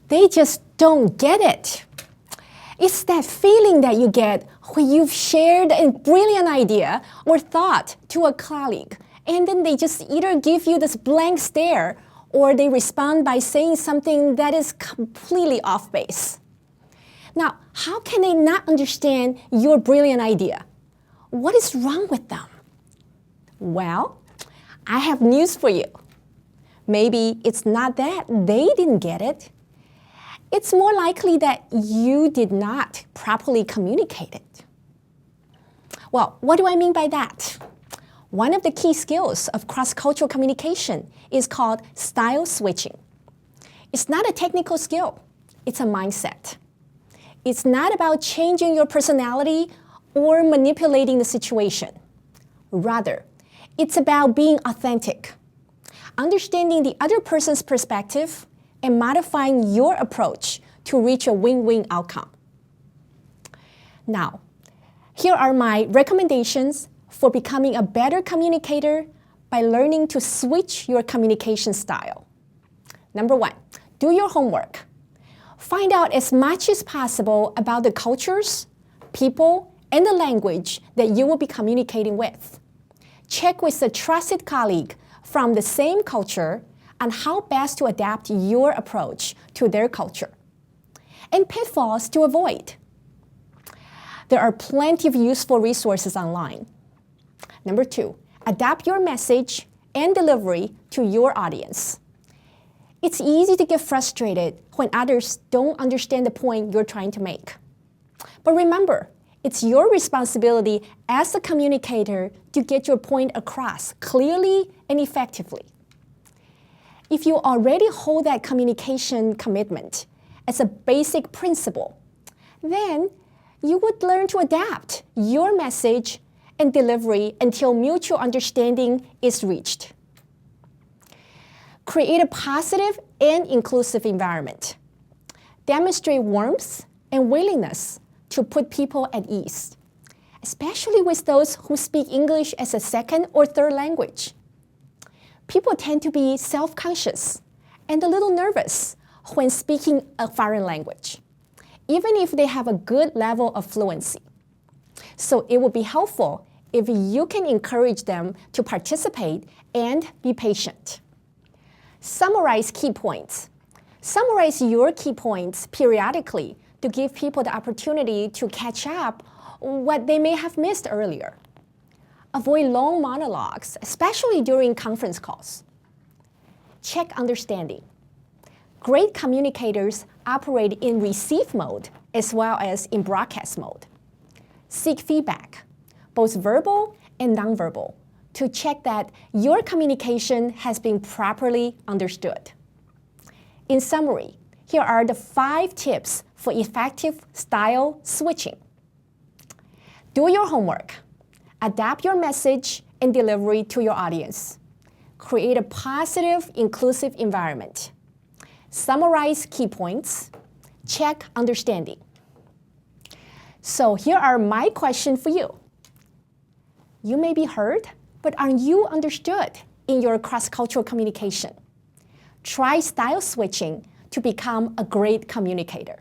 They just don't get it. It's that feeling that you get when you've shared a brilliant idea or thought to a colleague, and then they just either give you this blank stare or they respond by saying something that is completely off base. Now, how can they not understand your brilliant idea? What is wrong with them? Well, I have news for you. Maybe it's not that they didn't get it. It's more likely that you did not properly communicate it. Well, what do I mean by that? One of the key skills of cross-cultural communication is called style switching. It's not a technical skill, it's a mindset. It's not about changing your personality or manipulating the situation. Rather, it's about being authentic, understanding the other person's perspective, and modifying your approach to reach a win-win outcome. Now, here are my recommendations for becoming a better communicator by learning to switch your communication style. Number 1, do your homework. Find out as much as possible about the cultures, people, and the language that you will be communicating with. Check with a trusted colleague from the same culture on how best to adapt your approach to their culture, and pitfalls to avoid. There are plenty of useful resources online. Number 2, adapt your message and delivery to your audience. It's easy to get frustrated when others don't understand the point you're trying to make. But remember, it's your responsibility as a communicator to get your point across clearly and effectively. If you already hold that communication commitment as a basic principle, then you would learn to adapt your message and delivery until mutual understanding is reached. Create a positive and inclusive environment. Demonstrate warmth and willingness to put people at ease, especially with those who speak English as a second or third language. People tend to be self-conscious and a little nervous when speaking a foreign language, even if they have a good level of fluency. So it would be helpful if you can encourage them to participate and be patient. Summarize key points. Summarize your key points periodically to give people the opportunity to catch up what they may have missed earlier. Avoid long monologues, especially during conference calls. Check understanding. Great communicators operate in receive mode as well as in broadcast mode. Seek feedback, both verbal and nonverbal, to check that your communication has been properly understood. In summary, here are the 5 tips for effective style switching. Do your homework. Adapt your message and delivery to your audience. Create a positive, inclusive environment. Summarize key points. Check understanding. So here are my questions for you. You may be heard, but are you understood in your cross-cultural communication? Try style switching to become a great communicator.